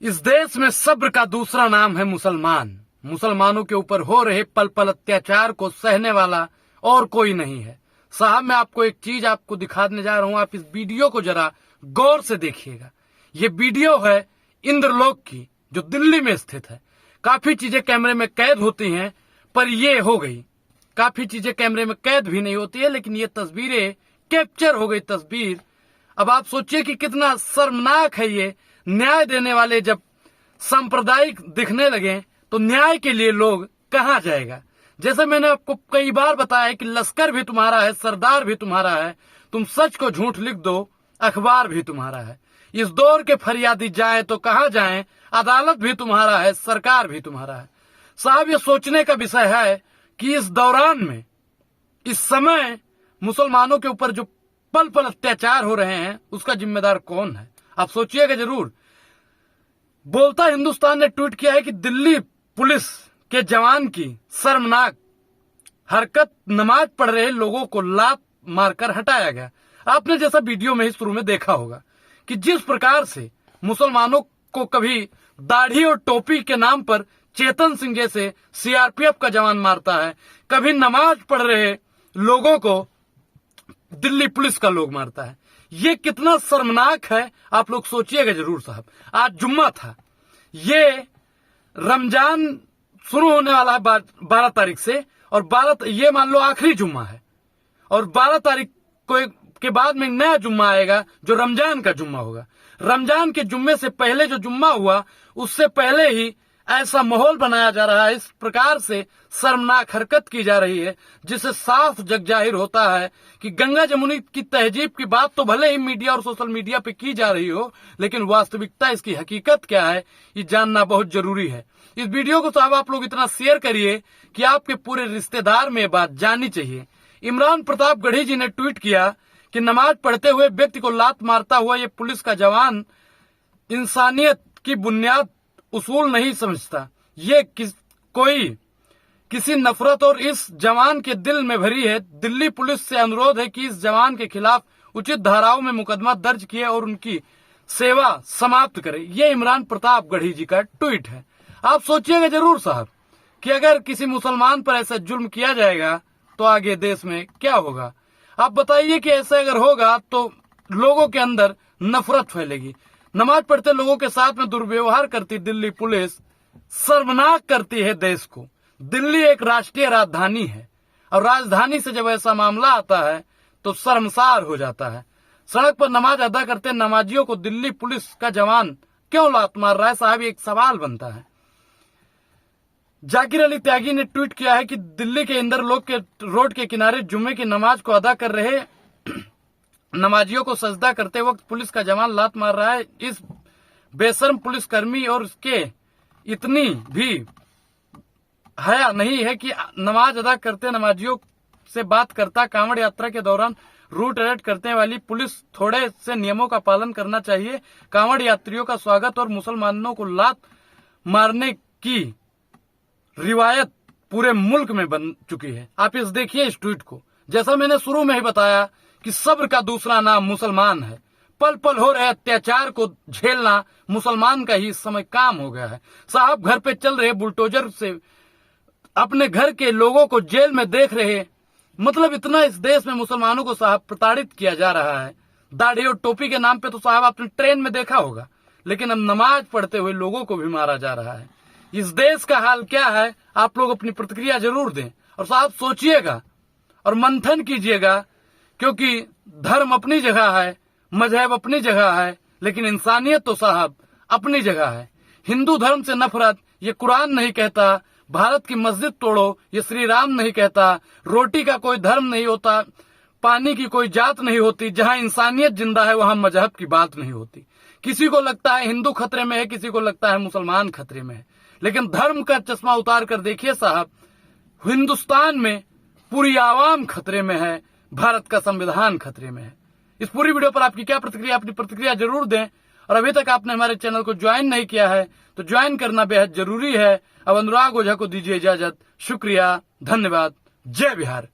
इस देश में सब्र का दूसरा नाम है मुसलमान। मुसलमानों के ऊपर हो रहे पल पल अत्याचार को सहने वाला और कोई नहीं है। साहब, मैं आपको एक चीज आपको दिखाने जा रहा हूं। आप इस वीडियो को जरा गौर से देखिएगा। ये वीडियो है इंद्रलोक की, जो दिल्ली में स्थित है। काफी चीजें कैमरे में कैद होती हैं, पर ये हो गई। काफी चीजें कैमरे में कैद भी नहीं होती है, लेकिन ये तस्वीरें कैप्चर हो गई तस्वीर। अब आप सोचिए कि कितना शर्मनाक है ये। न्याय देने वाले जब सांप्रदायिक दिखने लगे तो न्याय के लिए लोग कहां जाएगा। जैसे मैंने आपको कई बार बताया कि लश्कर भी तुम्हारा है, सरदार भी तुम्हारा है। तुम सच को झूठ लिख दो, अखबार भी तुम्हारा है। इस दौर के फरियादी जाए तो कहां जाएं, अदालत भी तुम्हारा है, सरकार भी तुम्हारा है। साहब, ये सोचने का विषय है कि इस दौरान में, इस समय मुसलमानों के ऊपर जो पल पल अत्याचार हो रहे हैं, उसका जिम्मेदार कौन है। आप सोचिएगा जरूर। बोलता हिंदुस्तान ने ट्वीट किया है कि दिल्ली पुलिस के जवान की शर्मनाक हरकत, नमाज पढ़ रहे लोगों को लात मारकर हटाया गया। आपने जैसा वीडियो में ही शुरू में देखा होगा कि जिस प्रकार से मुसलमानों को कभी दाढ़ी और टोपी के नाम पर चेतन सिंह जैसे सीआरपीएफ का जवान मारता है, कभी नमाज पढ़ रहे लोगों को दिल्ली पुलिस का लोग मारता है। ये कितना शर्मनाक है, आप लोग सोचिएगा जरूर। साहब, आज जुम्मा था। ये रमजान शुरू होने वाला है 12 तारीख से, और ये मान लो आखिरी जुम्मा है, और 12 तारीख के बाद में नया जुम्मा आएगा जो रमजान का जुम्मा होगा। रमजान के जुम्मे से पहले जो जुम्मा हुआ, उससे पहले ही ऐसा माहौल बनाया जा रहा है, इस प्रकार से शर्मनाक हरकत की जा रही है, जिससे साफ जग जाहिर होता है कि गंगा जमुनी की तहजीब की बात तो भले ही मीडिया और सोशल मीडिया पे की जा रही हो, लेकिन वास्तविकता, इसकी हकीकत क्या है, ये जानना बहुत जरूरी है। इस वीडियो को साहब आप लोग इतना शेयर करिए कि आपके पूरे रिश्तेदार में बात जाननी चाहिए। इमरान प्रताप गढ़ी जी ने ट्वीट किया कि नमाज पढ़ते हुए व्यक्ति को लात मारता हुआ ये पुलिस का जवान इंसानियत की बुनियाद उसूल नहीं समझता। ये किसी नफरत और इस जवान के दिल में भरी है। दिल्ली पुलिस से अनुरोध है कि इस जवान के खिलाफ उचित धाराओं में मुकदमा दर्ज किए और उनकी सेवा समाप्त करे। ये इमरान प्रताप गढ़ी जी का ट्वीट है। आप सोचिएगा जरूर साहब कि अगर किसी मुसलमान पर ऐसा जुल्म किया जाएगा तो आगे देश में क्या होगा। आप बताइए कि ऐसा अगर होगा तो लोगों के अंदर नफरत फैलेगी। नमाज पढ़ते लोगों के साथ में दुर्व्यवहार करती दिल्ली पुलिस शर्मनाक करती है देश को। दिल्ली एक राष्ट्रीय राजधानी है, और राजधानी से जब ऐसा मामला आता है तो शर्मसार हो जाता है। सड़क पर नमाज अदा करते नमाजियों को दिल्ली पुलिस का जवान क्यों लात मार रहा है। साहब, एक सवाल बनता है। जाकिर अली त्यागी ने ट्वीट किया है कि दिल्ली के इंदरलोक के रोड के किनारे जुम्मे की नमाज को अदा कर रहे नमाजियों को सजदा करते वक्त पुलिस का जवान लात मार रहा है। इस बेशर्म पुलिसकर्मी और उसके इतनी भी हया नहीं है कि नमाज अदा करते नमाजियों से बात करता। कांवड़ यात्रा के दौरान रूट अलर्ट करने वाली पुलिस थोड़े से नियमों का पालन करना चाहिए। कांवड़ यात्रियों का स्वागत और मुसलमानों को लात मारने की रिवायत पूरे मुल्क में बन चुकी है। आप इस देखिए इस ट्वीट को। जैसा मैंने शुरू में ही बताया कि सब्र का दूसरा नाम मुसलमान है। पल पल हो रहे अत्याचार को झेलना मुसलमान का ही इस समय काम हो गया है। साहब, घर पे चल रहे बुलडोजर से अपने घर के लोगों को जेल में देख रहे, मतलब इतना इस देश में मुसलमानों को साहब प्रताड़ित किया जा रहा है। दाढ़ी और टोपी के नाम पे तो साहब आपने ट्रेन में देखा होगा, लेकिन अब नमाज पढ़ते हुए लोगों को भी मारा जा रहा है। इस देश का हाल क्या है, आप लोग अपनी प्रतिक्रिया जरूर दें, और साहब सोचिएगा और मंथन कीजिएगा, क्योंकि धर्म अपनी जगह है, मजहब अपनी जगह है, लेकिन इंसानियत तो साहब अपनी जगह है। हिंदू धर्म से नफरत ये कुरान नहीं कहता। भारत की मस्जिद तोड़ो ये श्री राम नहीं कहता। रोटी का कोई धर्म नहीं होता, पानी की कोई जात नहीं होती। जहां इंसानियत जिंदा है वहां मजहब की बात नहीं होती। किसी को लगता है हिंदू खतरे में है, किसी को लगता है मुसलमान खतरे में है, लेकिन धर्म का चश्मा उतार कर देखिए साहब, हिंदुस्तान में पूरी आवाम खतरे में है, भारत का संविधान खतरे में है। इस पूरी वीडियो पर आपकी क्या प्रतिक्रिया, अपनी प्रतिक्रिया जरूर दें। और अभी तक आपने हमारे चैनल को ज्वाइन नहीं किया है तो ज्वाइन करना बेहद जरूरी है। अब अनुराग ओझा को दीजिए इजाजत। शुक्रिया, धन्यवाद, जय बिहार।